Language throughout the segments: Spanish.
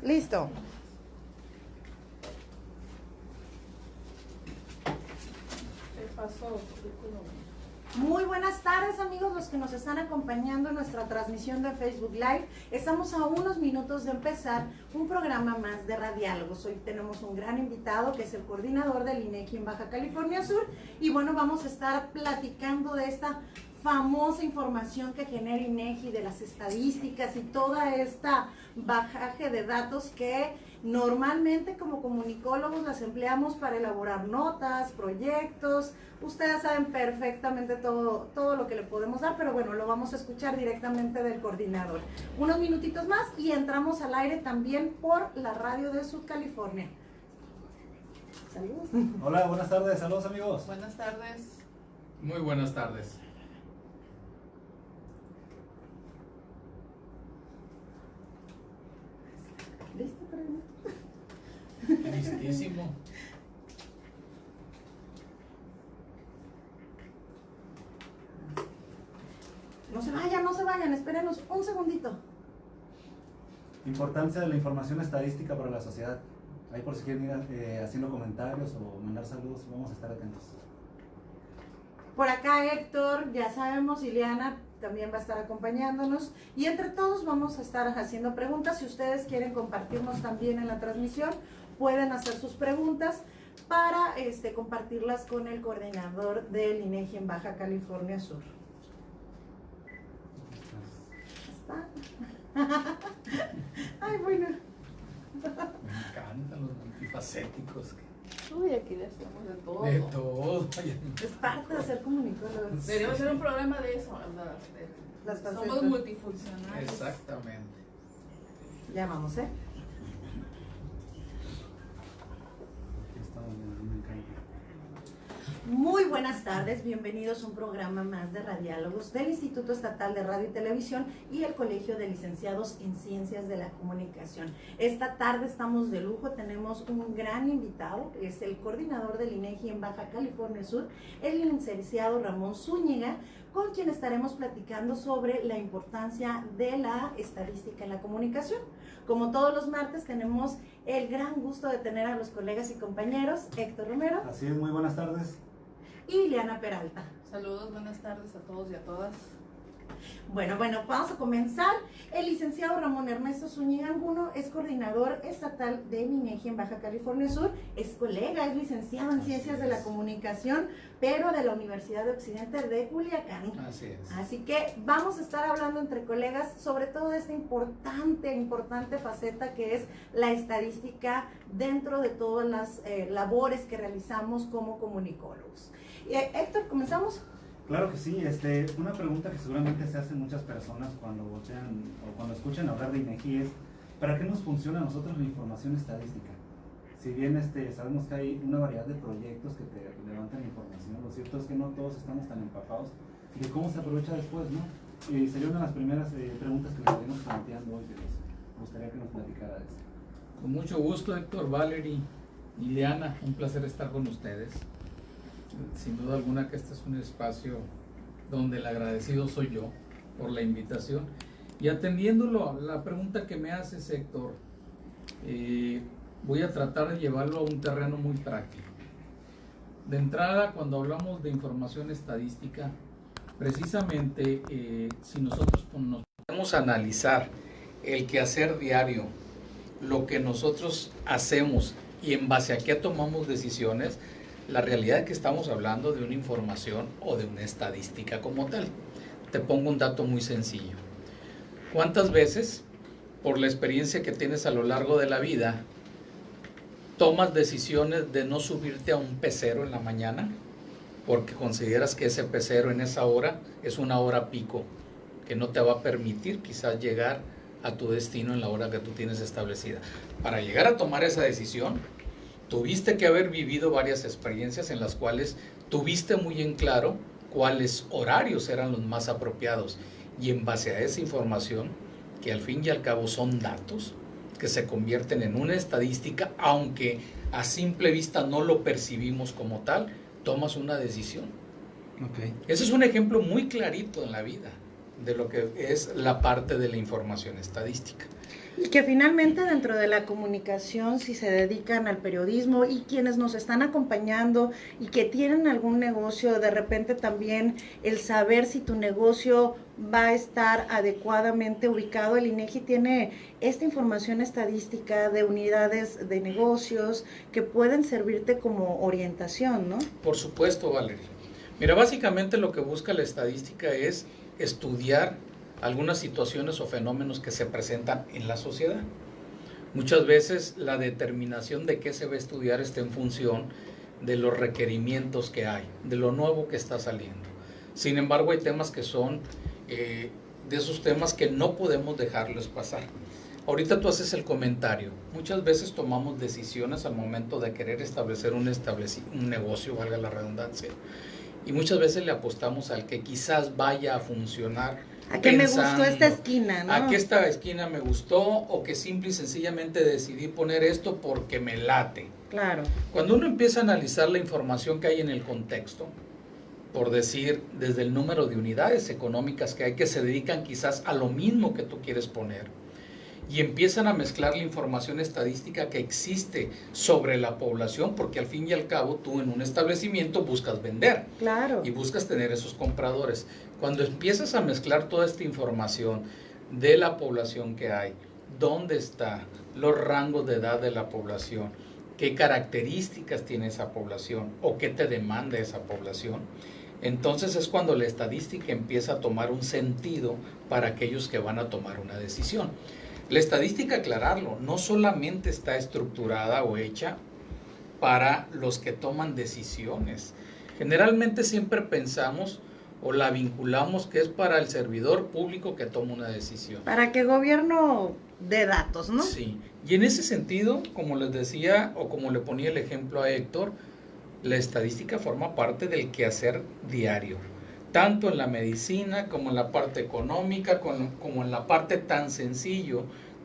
Listo. ¿Qué pasó? Muy buenas tardes, amigos, los que nos están acompañando en nuestra transmisión de Facebook Live. Estamos a unos minutos de empezar un programa más de Radiálogos. Hoy tenemos un gran invitado que es el coordinador del INEGI en Baja California Sur. Y bueno, vamos a estar platicando de esta famosa información que genera INEGI, de las estadísticas y toda esta bajaje de datos que normalmente como comunicólogos las empleamos para elaborar notas, proyectos. Ustedes saben perfectamente todo lo que le podemos dar, pero bueno, lo vamos a escuchar directamente del coordinador. Unos minutitos más y entramos al aire también por la radio de Sud California. Saludos. Hola, buenas tardes, saludos amigos. Buenas tardes. Muy buenas tardes. ¿Listo para mí? Listísimo. No se vayan, espérenos un segundito. Importancia de la información estadística para la sociedad. Ahí por si quieren ir haciendo comentarios o mandar saludos, vamos a estar atentos. Por acá Héctor, ya sabemos, Ileana también va a estar acompañándonos y entre todos vamos a estar haciendo preguntas. Si ustedes quieren compartirnos también en la transmisión, pueden hacer sus preguntas para compartirlas con el coordinador del INEGI en Baja California Sur. ¿Está? Ay, bueno. Me encantan los multifacéticos. Uy, aquí le hacemos de todo. De todo. Es parte de ser comunicólogos. Deberíamos hacer un programa de eso, ¿verdad? Las Somos facetas. multifuncionales. Exactamente. Ya vamos, Aquí estamos, me encanta. Muy buenas tardes, bienvenidos a un programa más de Radiálogos del Instituto Estatal de Radio y Televisión y el Colegio de Licenciados en Ciencias de la Comunicación. Esta tarde estamos de lujo, tenemos un gran invitado, es el coordinador del INEGI en Baja California Sur, el licenciado Ramón Zúñiga, con quien estaremos platicando sobre la importancia de la estadística en la comunicación. Como todos los martes, tenemos el gran gusto de tener a los colegas y compañeros, Héctor Romero. Así es, muy buenas tardes. Y Ileana Peralta. Saludos, buenas tardes a todos y a todas. Bueno, vamos a comenzar. El licenciado Ramón Ernesto Zúñiga Angulo es coordinador estatal de INEGI en Baja California Sur, es colega, es licenciado en Ciencias de la Comunicación, pero de la Universidad de Occidente de Culiacán. Así es. Así que vamos a estar hablando entre colegas sobre todo esta importante faceta que es la estadística dentro de todas las labores que realizamos como comunicólogos. Héctor, ¿comenzamos? Claro que sí, una pregunta que seguramente se hacen muchas personas cuando voltean o cuando escuchan hablar de INEGI es ¿para qué nos funciona a nosotros la información estadística? Si bien sabemos que hay una variedad de proyectos que te levantan información, lo cierto es que no todos estamos tan empapados de cómo se aprovecha después, ¿no? Y sería una de las primeras preguntas que les estaremos planteando hoy, que nos gustaría que nos platicara de eso. Con mucho gusto, Héctor, Valerie, Ileana, un placer estar con ustedes. Sin duda alguna que este es un espacio donde el agradecido soy yo por la invitación. Y atendiéndolo, la pregunta que me haces, Héctor, voy a tratar de llevarlo a un terreno muy práctico. De entrada, cuando hablamos de información estadística, precisamente si nosotros nos podemos analizar el quehacer diario, lo que nosotros hacemos y en base a qué tomamos decisiones, la realidad es que estamos hablando de una información o de una estadística como tal. Te pongo un dato muy sencillo. ¿Cuántas veces, por la experiencia que tienes a lo largo de la vida, tomas decisiones de no subirte a un pecero en la mañana porque consideras que ese pecero en esa hora es una hora pico que no te va a permitir quizás llegar a tu destino en la hora que tú tienes establecida? Para llegar a tomar esa decisión, tuviste que haber vivido varias experiencias en las cuales tuviste muy en claro cuáles horarios eran los más apropiados y en base a esa información, que al fin y al cabo son datos que se convierten en una estadística, aunque a simple vista no lo percibimos como tal, tomas una decisión. Okay. Ese es un ejemplo muy clarito en la vida de lo que es la parte de la información estadística. Y que finalmente dentro de la comunicación, si se dedican al periodismo y quienes nos están acompañando y que tienen algún negocio, de repente también el saber si tu negocio va a estar adecuadamente ubicado. El INEGI tiene esta información estadística de unidades de negocios que pueden servirte como orientación, ¿no? Por supuesto, Valeria. Mira, básicamente lo que busca la estadística es estudiar algunas situaciones o fenómenos que se presentan en la sociedad. Muchas veces la determinación de qué se va a estudiar está en función de los requerimientos que hay, de lo nuevo que está saliendo. Sin embargo, hay temas que son de esos temas que no podemos dejarlos pasar. Ahorita tú haces el comentario. Muchas veces tomamos decisiones al momento de querer establecer un negocio, valga la redundancia. Y muchas veces le apostamos al que quizás vaya a funcionar. ¿A qué me gustó esta esquina, no? A que esta esquina me gustó, o que simple y sencillamente decidí poner esto porque me late. Claro. Cuando uno empieza a analizar la información que hay en el contexto, por decir, desde el número de unidades económicas que hay que se dedican quizás a lo mismo que tú quieres poner, y empiezan a mezclar la información estadística que existe sobre la población, porque al fin y al cabo tú en un establecimiento buscas vender. Claro. Y buscas tener esos compradores. Cuando empiezas a mezclar toda esta información de la población que hay, dónde está, los rangos de edad de la población, qué características tiene esa población o qué te demanda esa población, entonces es cuando la estadística empieza a tomar un sentido para aquellos que van a tomar una decisión. La estadística, aclararlo, no solamente está estructurada o hecha para los que toman decisiones. Generalmente siempre pensamos o la vinculamos que es para el servidor público que toma una decisión. Para que gobierno dé datos, ¿no? Sí, y en ese sentido, como les decía o como le ponía el ejemplo a Héctor, la estadística forma parte del quehacer diario, tanto en la medicina como en la parte económica, como en la parte tan sencillo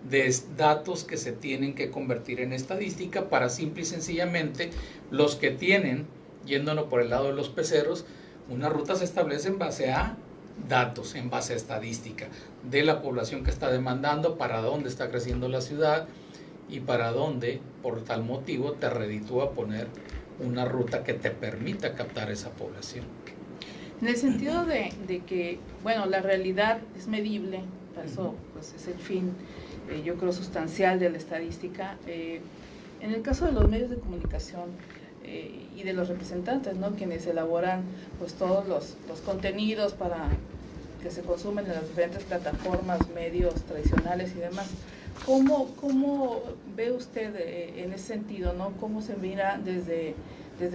de datos que se tienen que convertir en estadística para simple y sencillamente los que tienen, yéndonos por el lado de los peceros, una ruta se establece en base a datos, en base a estadística de la población que está demandando, para dónde está creciendo la ciudad y para dónde, por tal motivo, te reditúa poner una ruta que te permita captar esa población. En el sentido de que, bueno, la realidad es medible, para eso pues, es el fin, yo creo, sustancial de la estadística. En el caso de los medios de comunicación y de los representantes, ¿no?, quienes elaboran pues todos los contenidos para que se consumen en las diferentes plataformas, medios tradicionales y demás, ¿cómo ve usted en ese sentido, ¿no? ¿Cómo se mira desde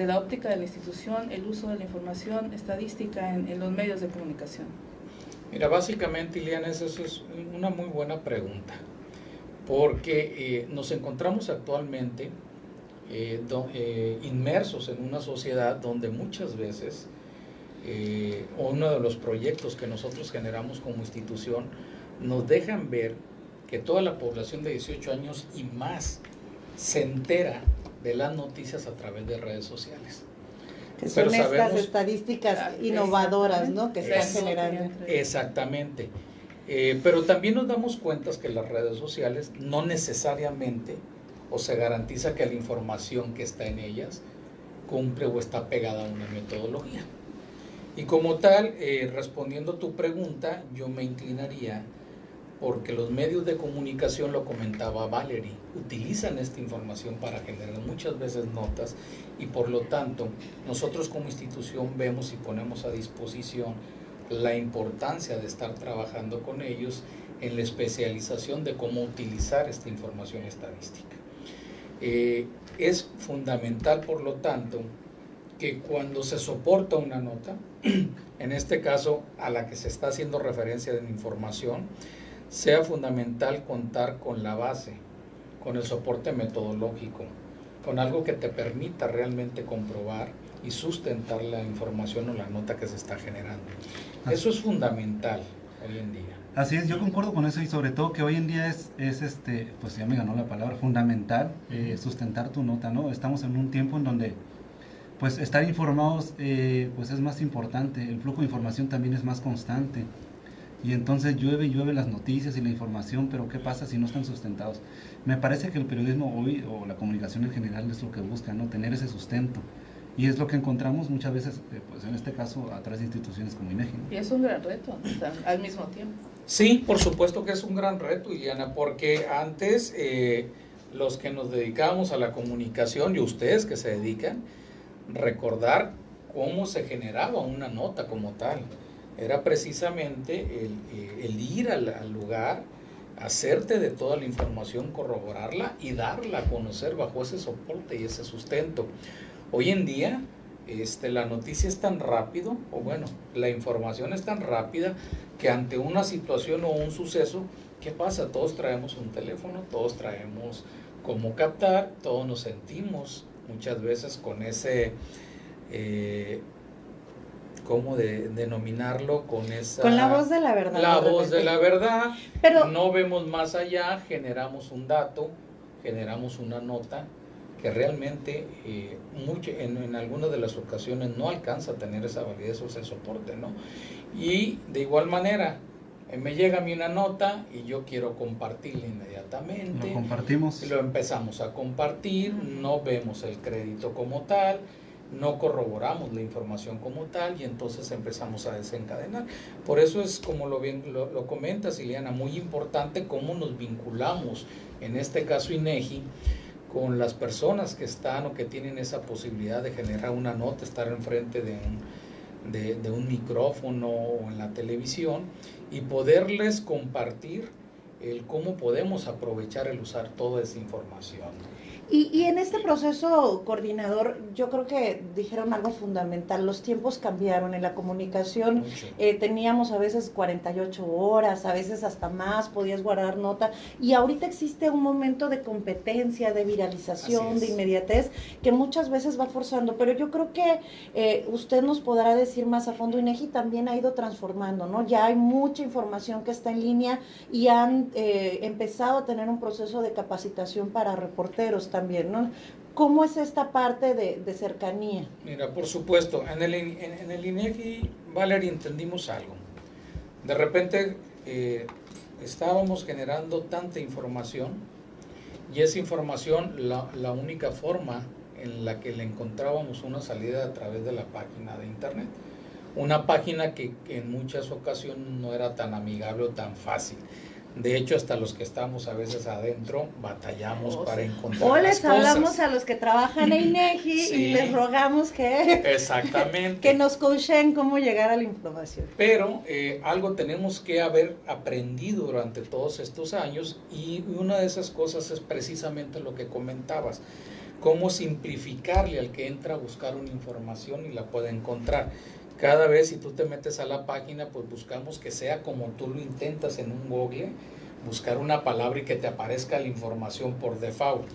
la óptica de la institución el uso de la información estadística en los medios de comunicación? Mira, básicamente, Ileana, eso es una muy buena pregunta, porque nos encontramos actualmente inmersos en una sociedad donde muchas veces uno de los proyectos que nosotros generamos como institución nos dejan ver que toda la población de 18 años y más se entera de las noticias a través de redes sociales. Que son estas estadísticas innovadoras, ¿no?, que están generando. Exactamente. Pero también nos damos cuenta que las redes sociales no necesariamente o se garantiza que la información que está en ellas cumple o está pegada a una metodología. Y como tal, respondiendo a tu pregunta, yo me inclinaría porque los medios de comunicación, lo comentaba Valerie, utilizan esta información para generar muchas veces notas y por lo tanto nosotros como institución vemos y ponemos a disposición la importancia de estar trabajando con ellos en la especialización de cómo utilizar esta información estadística. Es fundamental, por lo tanto, que cuando se soporta una nota, en este caso a la que se está haciendo referencia de la información, sea fundamental contar con la base, con el soporte metodológico, con algo que te permita realmente comprobar y sustentar la información o la nota que se está generando. Eso es fundamental hoy en día. Así es, yo concuerdo con eso y sobre todo que hoy en día es pues ya me ganó la palabra, fundamental sustentar tu nota, ¿no? Estamos en un tiempo en donde pues estar informados pues es más importante, el flujo de información también es más constante y entonces llueve y llueve las noticias y la información, pero ¿qué pasa si no están sustentados? Me parece que el periodismo hoy, o la comunicación en general, es lo que busca, ¿no? Tener ese sustento. Y es lo que encontramos muchas veces, pues en este caso, a través de instituciones como INEGI, ¿no? Y es un gran reto al mismo tiempo. Sí, por supuesto que es un gran reto, Iliana, porque antes los que nos dedicábamos a la comunicación y ustedes que se dedican, recordar cómo se generaba una nota como tal. Era precisamente el ir al lugar, hacerte de toda la información, corroborarla y darla a conocer bajo ese soporte y ese sustento. Hoy en día la noticia es tan rápido, o bueno, la información es tan rápida que ante una situación o un suceso, ¿qué pasa? Todos traemos un teléfono, todos traemos cómo captar, todos nos sentimos muchas veces con ese, ¿cómo denominarlo? Con la voz de la verdad. La voz de la verdad, pero no vemos más allá, generamos un dato, generamos una nota, que realmente en algunas de las ocasiones no alcanza a tener esa validez o ese soporte, ¿no? Y de igual manera, me llega a mí una nota y yo quiero compartirla inmediatamente. Lo compartimos. Lo empezamos a compartir, no vemos el crédito como tal, no corroboramos la información como tal y entonces empezamos a desencadenar. Por eso es, como lo comentas, Iliana, muy importante cómo nos vinculamos, en este caso INEGI, con las personas que están o que tienen esa posibilidad de generar una nota, estar enfrente de un micrófono o en la televisión y poderles compartir el cómo podemos aprovechar el usar toda esa información. Y en este proceso, coordinador, yo creo que dijeron algo fundamental, los tiempos cambiaron en la comunicación, teníamos a veces 48 horas, a veces hasta más, podías guardar nota, y ahorita existe un momento de competencia, de viralización, de inmediatez, que muchas veces va forzando, pero yo creo que usted nos podrá decir más a fondo, INEGI también ha ido transformando, ¿no? Ya hay mucha información que está en línea y han empezado a tener un proceso de capacitación para reporteros también, ¿no? ¿Cómo es esta parte de cercanía? Mira, por supuesto, en el INEGI, Valeria, entendimos algo. De repente estábamos generando tanta información y esa información, la única forma en la que le encontrábamos una salida a través de la página de internet. Una página que en muchas ocasiones no era tan amigable o tan fácil. De hecho, hasta los que estamos a veces adentro batallamos para encontrar o las les cosas. Hablamos a los que trabajan en INEGI Sí. y les rogamos que, Exactamente. que nos coachen cómo llegar a la información. Pero algo tenemos que haber aprendido durante todos estos años y una de esas cosas es precisamente lo que comentabas, cómo simplificarle al que entra a buscar una información y la puede encontrar. Cada vez si tú te metes a la página, pues buscamos que sea como tú lo intentas en un Google, buscar una palabra y que te aparezca la información por default.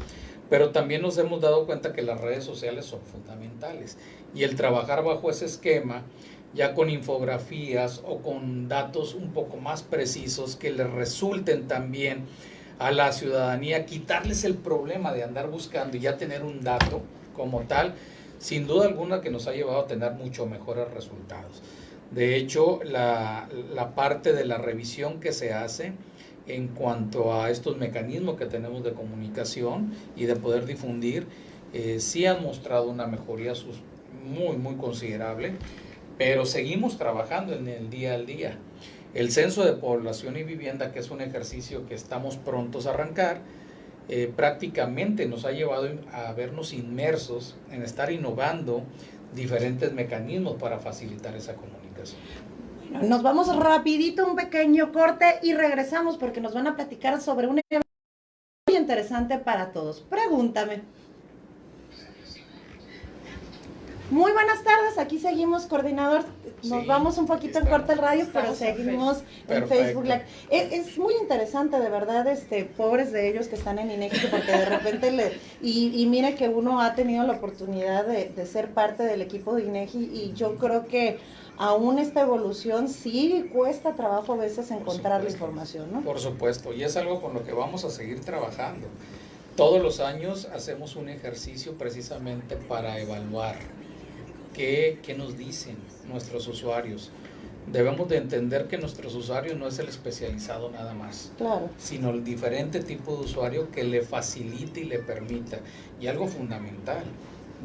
Pero también nos hemos dado cuenta que las redes sociales son fundamentales y el trabajar bajo ese esquema, ya con infografías o con datos un poco más precisos que les resulten también a la ciudadanía, quitarles el problema de andar buscando y ya tener un dato como tal, sin duda alguna que nos ha llevado a tener mucho mejores resultados. De hecho, la parte de la revisión que se hace en cuanto a estos mecanismos que tenemos de comunicación y de poder difundir, sí han mostrado una mejoría muy considerable, pero seguimos trabajando en el día al día. El censo de población y vivienda, que es un ejercicio que estamos prontos a arrancar, prácticamente nos ha llevado a vernos inmersos en estar innovando diferentes mecanismos para facilitar esa comunicación. Nos vamos rapidito, un pequeño corte y regresamos porque nos van a platicar sobre un evento muy interesante para todos. Pregúntame. Muy buenas tardes, aquí seguimos, coordinador. Nos vamos un poquito en corte el radio, pero seguimos en Facebook Live. Es muy interesante, de verdad, pobres de ellos que están en INEGI, porque de repente y mire que uno ha tenido la oportunidad de ser parte del equipo de INEGI y yo creo que aún esta evolución sí cuesta trabajo a veces encontrar la información, ¿no? Por supuesto, y es algo con lo que vamos a seguir trabajando. Todos los años hacemos un ejercicio precisamente para evaluar qué nos dicen nuestros usuarios. Debemos de entender que nuestros usuarios no es el especializado nada más, Claro. sino el diferente tipo de usuario que le facilite y le permita. Y algo fundamental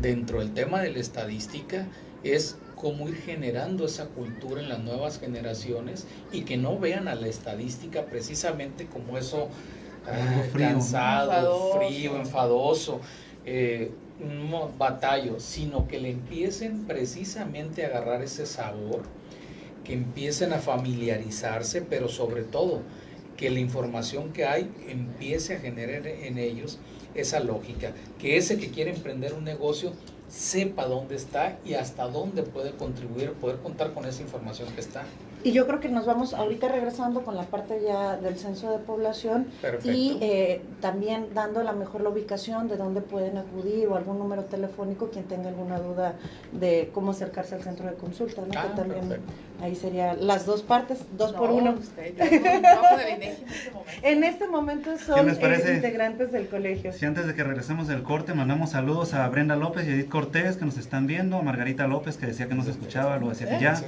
dentro del tema de la estadística es cómo ir generando esa cultura en las nuevas generaciones y que no vean a la estadística precisamente como eso frío, cansado, enfadoso. frío, enfadoso, un batallo, sino que le empiecen precisamente a agarrar ese sabor, que empiecen a familiarizarse, pero sobre todo que la información que hay empiece a generar en ellos esa lógica, que ese que quiere emprender un negocio sepa dónde está y hasta dónde puede contribuir, poder contar con esa información que está. Y yo creo que nos vamos ahorita regresando con la parte ya del censo de población. Perfecto. Y también dando a lo mejor la ubicación de dónde pueden acudir o algún número telefónico, quien tenga alguna duda de cómo acercarse al centro de consulta, ¿no? Que también Perfecto. ahí serían las dos partes, dos No, por uno. usted, yo por el trabajo del INEGI en este momento. En este momento ¿Qué son les parece? integrantes del colegio. Si antes de que regresemos del corte mandamos saludos a Brenda López y Edith Cortés que nos están viendo, a Margarita López que decía que nos escuchaba, lo decía que ya.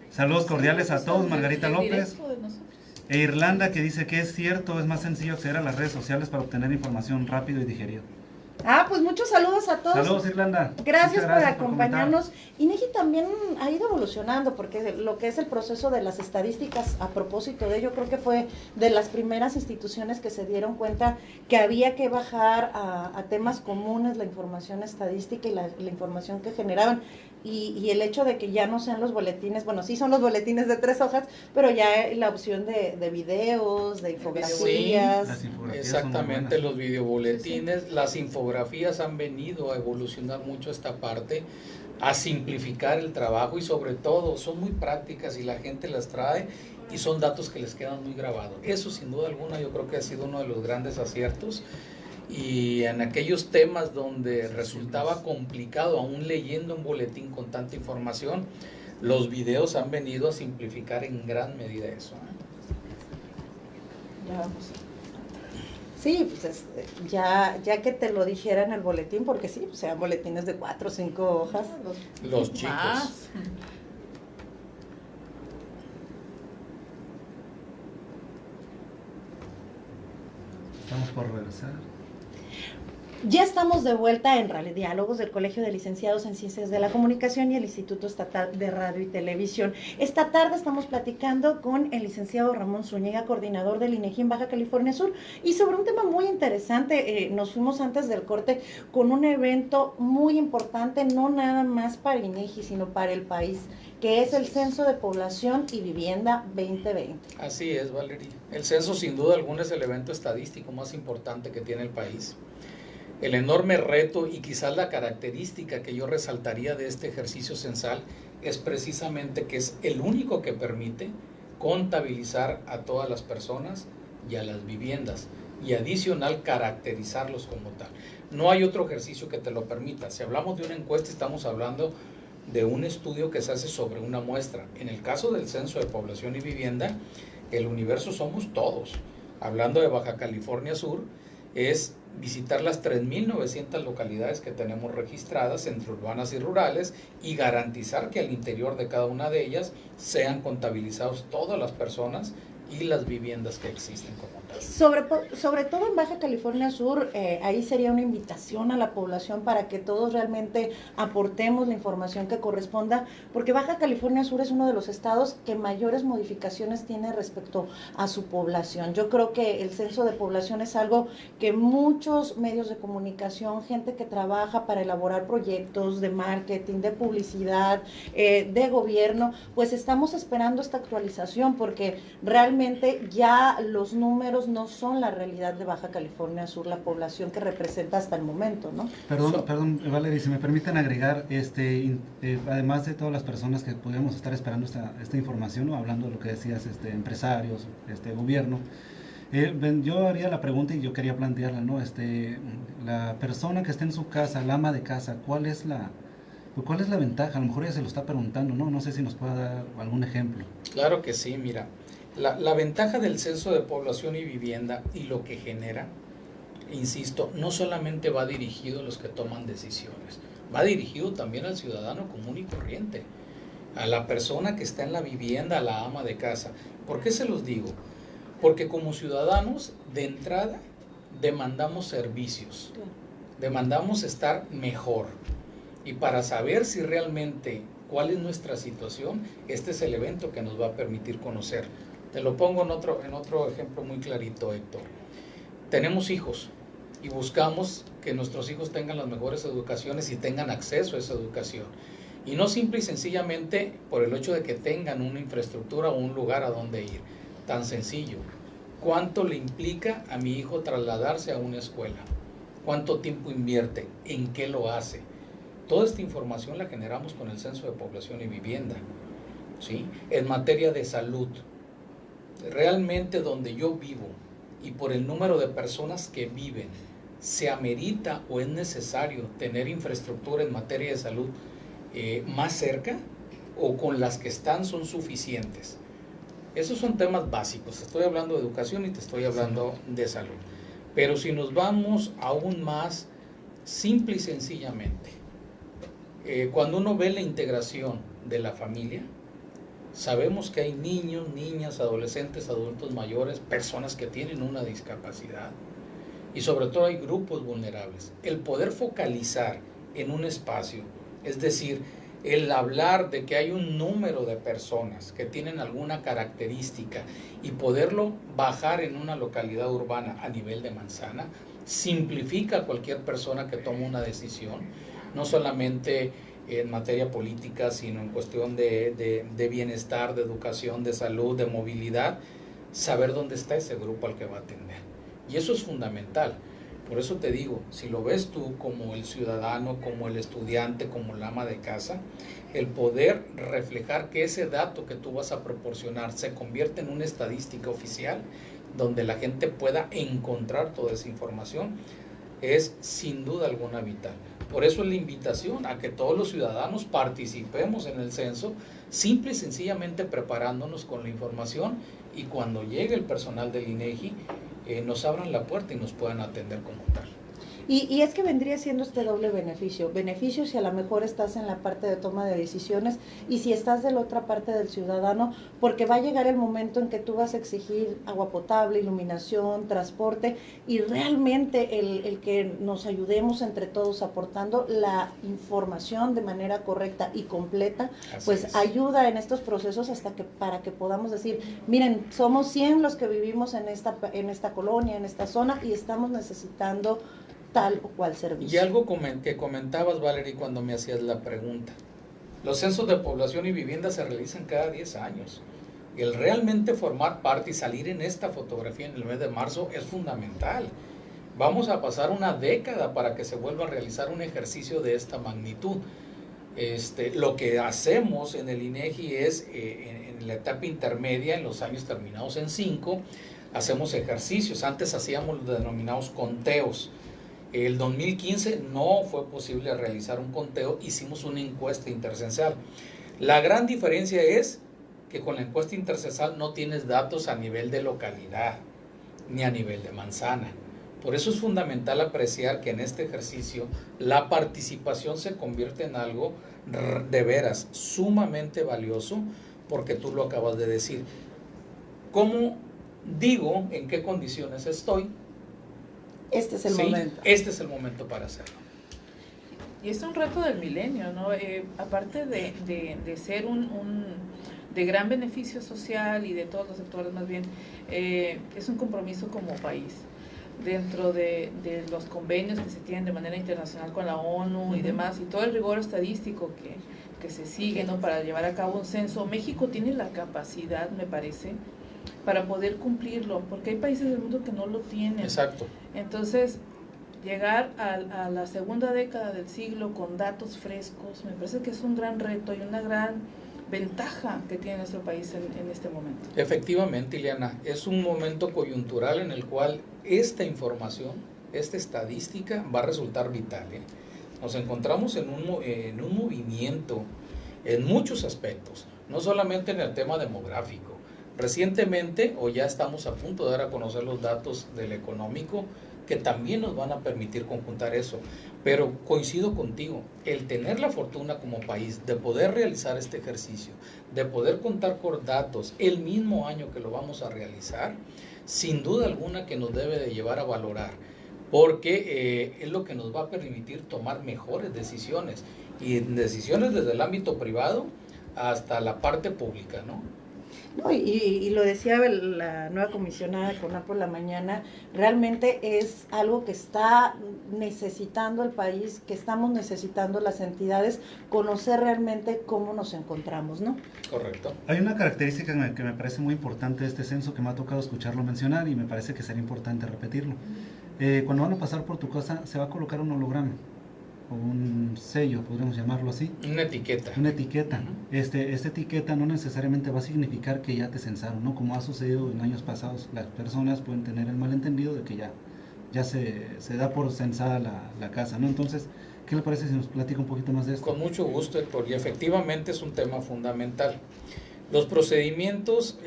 Saludos cordiales a todos, Margarita El López. directo de nosotros. E Irlanda que dice que es cierto, es más sencillo acceder a las redes sociales para obtener información rápido y digerido. Pues muchos saludos a todos. Saludos, Irlanda. Gracias Muchas por acompañarnos. comentar. INEGI también ha ido evolucionando, porque lo que es el proceso de las estadísticas, a propósito de ello, creo que fue de las primeras instituciones que se dieron cuenta que había que bajar a temas comunes la información estadística y la información que generaban. Y el hecho de que ya no sean los boletines, bueno, sí son los boletines de 3 hojas, pero ya la opción de videos, de infografías. Las infografías son muy Exactamente, buenas. los videoboletines, las infografías han venido a evolucionar mucho esta parte, a simplificar el trabajo y sobre todo son muy prácticas y la gente las trae y son datos que les quedan muy grabados. Eso sin duda alguna yo creo que ha sido uno de los grandes aciertos. Y en aquellos temas donde resultaba complicado, aún leyendo un boletín con tanta información, los videos han venido a simplificar en gran medida eso. Ya vamos. Sí, pues ya que te lo dijera en el boletín, porque sí, pues sean boletines de 4 o 5 hojas. Los chicos. Más. Estamos por regresar. Ya estamos de vuelta en Radio Diálogos del Colegio de Licenciados en Ciencias de la Comunicación y el Instituto Estatal de Radio y Televisión. Esta tarde estamos platicando con el licenciado Ramón Zúñiga, coordinador del INEGI en Baja California Sur, y sobre un tema muy interesante. Nos fuimos antes del corte con un evento muy importante, no nada más para INEGI, sino para el país, que es el Censo de Población y Vivienda 2020. Así es, Valeria. El censo sin duda alguna es el evento estadístico más importante que tiene el país. El enorme reto y quizás la característica que yo resaltaría de este ejercicio censal es precisamente que es el único que permite contabilizar a todas las personas y a las viviendas y adicional caracterizarlos como tal. No hay otro ejercicio que te lo permita. Si hablamos de una encuesta, estamos hablando de un estudio que se hace sobre una muestra. En el caso del censo de población y vivienda, el universo somos todos. Hablando de Baja California Sur, es visitar las 3.900 localidades que tenemos registradas entre urbanas y rurales y garantizar que al interior de cada una de ellas sean contabilizados todas las personas y las viviendas que existen como tal. Sobre todo en Baja California Sur, ahí sería una invitación a la población para que todos realmente aportemos la información que corresponda, porque Baja California Sur es uno de los estados que mayores modificaciones tiene respecto a su población. Yo creo que el censo de población es algo que muchos medios de comunicación, gente que trabaja para elaborar proyectos de marketing, de publicidad, de gobierno, pues estamos esperando esta actualización, porque realmente ya los números no son la realidad de Baja California Sur, la población que representa hasta el momento, ¿no? Perdón, Valeria, si me permiten agregar, además de todas las personas que podríamos estar esperando esta información, ¿no? Hablando de lo que decías, empresarios, gobierno, yo haría la pregunta y yo quería plantearla, ¿no? La persona que está en su casa, la ama de casa, ¿cuál es la ventaja? A lo mejor ella se lo está preguntando, ¿no? No sé si nos puede dar algún ejemplo. Claro que sí, mira. La ventaja del censo de población y vivienda y lo que genera, insisto, no solamente va dirigido a los que toman decisiones, va dirigido también al ciudadano común y corriente. a la persona que está en la vivienda, a la ama de casa. ¿Por qué se los digo? Porque como ciudadanos, de entrada, demandamos servicios, demandamos estar mejor. Y para saber si realmente cuál es nuestra situación, este es el evento que nos va a permitir conocer. Te lo pongo en otro ejemplo muy clarito, Héctor. Tenemos hijos y buscamos que nuestros hijos tengan las mejores educaciones y tengan acceso a esa educación. Y no simple y sencillamente por el hecho de que tengan una infraestructura o un lugar a donde ir. Tan sencillo. ¿Cuánto le implica a mi hijo trasladarse a una escuela? ¿Cuánto tiempo invierte? ¿En qué lo hace? Toda esta información la generamos con el Censo de Población y Vivienda, ¿sí? En materia de salud, realmente donde yo vivo y por el número de personas que viven, ¿se amerita o es necesario tener infraestructura en materia de salud más cerca o con las que están son suficientes? Esos son temas básicos. Estoy hablando de educación y te estoy hablando de salud. Pero si nos vamos aún más simple y sencillamente, cuando uno ve la integración de la familia, sabemos que hay niños, niñas, adolescentes, adultos mayores, personas que tienen una discapacidad y sobre todo hay grupos vulnerables. El poder focalizar en un espacio, es decir, el hablar de que hay un número de personas que tienen alguna característica y poderlo bajar en una localidad urbana a nivel de manzana, simplifica a cualquier persona que toma una decisión, no solamente en materia política, sino en cuestión de bienestar, de educación, de salud, de movilidad, saber dónde está ese grupo al que va a atender. Y eso es fundamental. Por eso te digo, si lo ves tú como el ciudadano, como el estudiante, como la ama de casa, el poder reflejar que ese dato que tú vas a proporcionar se convierte en una estadística oficial donde la gente pueda encontrar toda esa información, es sin duda alguna vital. Por eso es la invitación a que todos los ciudadanos participemos en el censo, simple y sencillamente preparándonos con la información y cuando llegue el personal del INEGI, nos abran la puerta y nos puedan atender como tal. Y es que vendría siendo este doble beneficio. Beneficio si a lo mejor estás en la parte de toma de decisiones y si estás de la otra parte del ciudadano, porque va a llegar el momento en que tú vas a exigir agua potable, iluminación, transporte y realmente el que nos ayudemos entre todos aportando la información de manera correcta y completa, Así pues es. ayuda en estos procesos para que podamos decir, miren, somos 100 los que vivimos en esta colonia, en esta zona y estamos necesitando tal o cual servicio. Y algo que comentabas, Valerie, cuando me hacías la pregunta. Los censos de población y vivienda se realizan cada 10 años. Y el realmente formar parte y salir en esta fotografía en el mes de marzo es fundamental. Vamos a pasar una década para que se vuelva a realizar un ejercicio de esta magnitud. Lo que hacemos en el INEGI es, en la etapa intermedia, en los años terminados en 5, hacemos ejercicios. Antes hacíamos los denominados conteos. El 2015 no fue posible realizar un conteo, hicimos una encuesta intercensal. La gran diferencia es que con la encuesta intercensal no tienes datos a nivel de localidad ni a nivel de manzana. Por eso es fundamental apreciar que en este ejercicio la participación se convierte en algo de veras sumamente valioso, porque tú lo acabas de decir. ¿Cómo digo en qué condiciones estoy? Este es el momento. Este es el momento para hacerlo. Y es un reto del milenio, ¿no? Aparte de ser de gran beneficio social y de todos los sectores más bien, es un compromiso como país. Dentro de los convenios que se tienen de manera internacional con la ONU y demás, y todo el rigor estadístico que se sigue, ¿no?, para llevar a cabo un censo, México tiene la capacidad, me parece, para poder cumplirlo, porque hay países del mundo que no lo tienen. Exacto. Entonces, llegar a la segunda década del siglo con datos frescos, me parece que es un gran reto y una gran ventaja que tiene nuestro país en este momento. Efectivamente, Ileana, es un momento coyuntural en el cual esta información, esta estadística va a resultar vital. Nos encontramos en un movimiento en muchos aspectos, no solamente en el tema demográfico. Recientemente, o ya estamos a punto de dar a conocer los datos del económico, que también nos van a permitir conjuntar eso. Pero coincido contigo, el tener la fortuna como país de poder realizar este ejercicio, de poder contar con datos el mismo año que lo vamos a realizar, sin duda alguna que nos debe de llevar a valorar, porque es lo que nos va a permitir tomar mejores decisiones, y decisiones desde el ámbito privado hasta la parte pública, ¿no? No, y lo decía la nueva comisionada de CONAP por la mañana, realmente es algo que está necesitando el país, que estamos necesitando las entidades, conocer realmente cómo nos encontramos, ¿no? Correcto. Hay una característica que me parece muy importante de este censo, que me ha tocado escucharlo mencionar y me parece que sería importante repetirlo. Cuando van a pasar por tu casa se va a colocar un holograma o un sello, podríamos llamarlo así. Una etiqueta. Una etiqueta. Esta etiqueta no necesariamente va a significar que ya te censaron, ¿no? Como ha sucedido en años pasados, las personas pueden tener el malentendido de que ya se da por censada la casa, ¿no? Entonces, ¿qué le parece si nos platica un poquito más de esto? Con mucho gusto, Héctor, y efectivamente es un tema fundamental. Los procedimientos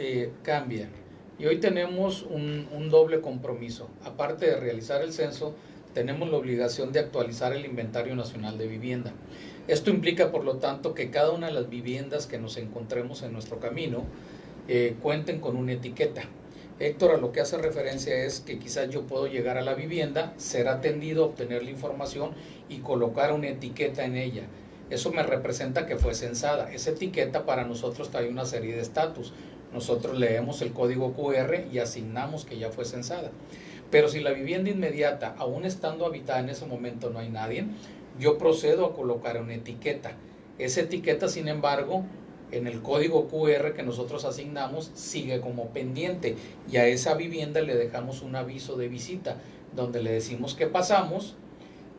cambian, y hoy tenemos un doble compromiso. Aparte de realizar el censo, tenemos la obligación de actualizar el Inventario Nacional de Vivienda. Esto implica, por lo tanto, que cada una de las viviendas que nos encontremos en nuestro camino cuenten con una etiqueta. Héctor, a lo que hace referencia es que quizás yo puedo llegar a la vivienda, ser atendido, obtener la información y colocar una etiqueta en ella. Eso me representa que fue censada. Esa etiqueta para nosotros trae una serie de estatus. Nosotros leemos el código QR y asignamos que ya fue censada. Pero si la vivienda inmediata, aún estando habitada en ese momento, no hay nadie, yo procedo a colocar una etiqueta. Esa etiqueta, sin embargo, en el código QR que nosotros asignamos, sigue como pendiente, y a esa vivienda le dejamos un aviso de visita, donde le decimos que pasamos,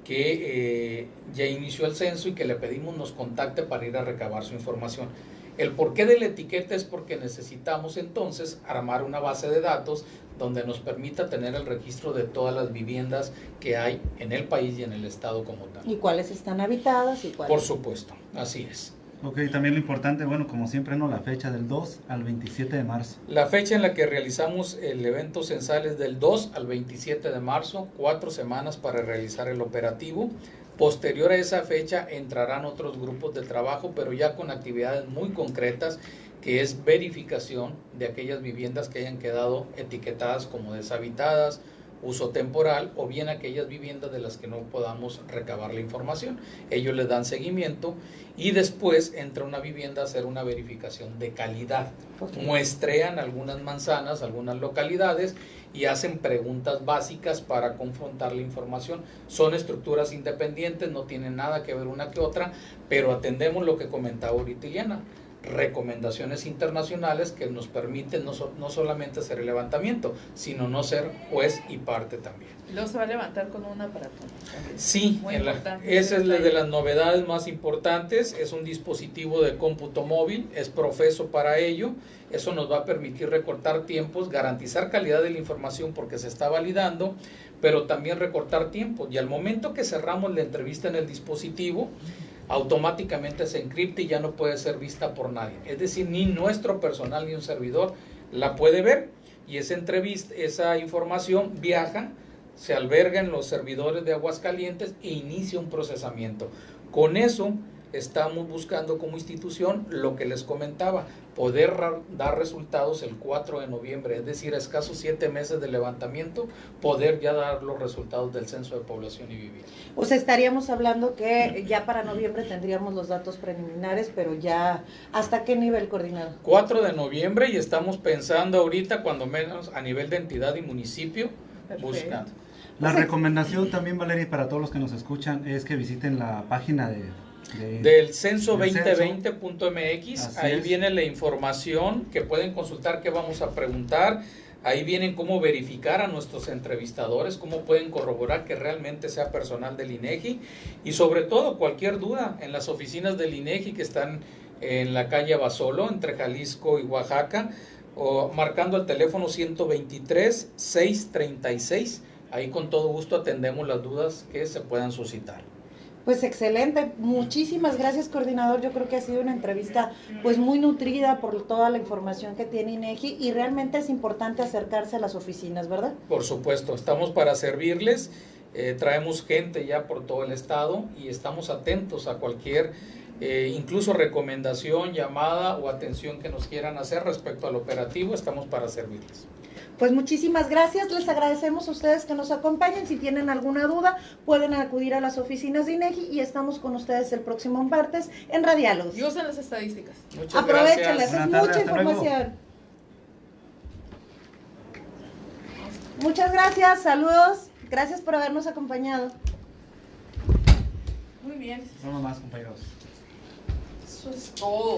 que ya inició el censo y que le pedimos nos contacte para ir a recabar su información. El porqué de la etiqueta es porque necesitamos entonces armar una base de datos donde nos permita tener el registro de todas las viviendas que hay en el país y en el estado como tal. ¿Y cuáles están habitadas y cuáles? Por supuesto, así es. Ok, también lo importante, bueno, como siempre, ¿no? La fecha del 2 al 27 de marzo. La fecha en la que realizamos el evento censal es del 2 al 27 de marzo, 4 semanas para realizar el operativo. Posterior a esa fecha entrarán otros grupos de trabajo, pero ya con actividades muy concretas, que es verificación de aquellas viviendas que hayan quedado etiquetadas como deshabitadas, uso temporal, o bien aquellas viviendas de las que no podamos recabar la información. Ellos les dan seguimiento y después entra una vivienda a hacer una verificación de calidad. Muestrean algunas manzanas, algunas localidades, y hacen preguntas básicas para confrontar la información. Son estructuras independientes, no tienen nada que ver una que otra, pero atendemos lo que comentaba ahorita Iliana, recomendaciones internacionales que nos permiten no solamente hacer el levantamiento, sino no ser juez y parte también. Lo se va a levantar con un aparato. Sí, esa es de las novedades más importantes. Es un dispositivo de cómputo móvil, es profeso para ello. Eso nos va a permitir recortar tiempos, garantizar calidad de la información porque se está validando, pero también recortar tiempos. Y al momento que cerramos la entrevista en el dispositivo, automáticamente se encripta y ya no puede ser vista por nadie. Es decir, ni nuestro personal ni un servidor la puede ver, y esa entrevista, esa información viaja, se alberga en los servidores de Aguascalientes e inicia un procesamiento. Con eso estamos buscando como institución lo que les comentaba, poder dar resultados el 4 de noviembre, es decir, a escasos 7 meses de levantamiento, poder ya dar los resultados del Censo de Población y Vivienda. O sea, estaríamos hablando que ya para noviembre tendríamos los datos preliminares, pero ya, ¿hasta qué nivel, coordinador? 4 de noviembre, y estamos pensando ahorita, cuando menos, a nivel de entidad y municipio, buscando. La recomendación también, Valeria, para todos los que nos escuchan, es que visiten la página del censo2020.mx. Ahí viene la información que pueden consultar, qué vamos a preguntar. Ahí vienen cómo verificar a nuestros entrevistadores, cómo pueden corroborar que realmente sea personal del INEGI, y sobre todo cualquier duda en las oficinas del INEGI que están en la calle Abasolo, entre Jalisco y Oaxaca, o marcando el teléfono 123-636. Ahí con todo gusto atendemos las dudas que se puedan suscitar. Pues excelente, muchísimas gracias, coordinador. Yo creo que ha sido una entrevista pues muy nutrida por toda la información que tiene INEGI y realmente es importante acercarse a las oficinas, ¿verdad? Por supuesto, estamos para servirles, traemos gente ya por todo el estado y estamos atentos a cualquier incluso recomendación, llamada o atención que nos quieran hacer respecto al operativo, estamos para servirles. Pues muchísimas gracias, les agradecemos a ustedes que nos acompañen. Si tienen alguna duda, pueden acudir a las oficinas de INEGI y estamos con ustedes el próximo martes en Radiálogos. Y usen las estadísticas. Muchas Aprovechenlas, gracias. es Buenas tardes, mucha hasta luego. información. Muchas gracias, saludos, gracias por habernos acompañado. Muy bien. No más, compañeros. Eso es todo.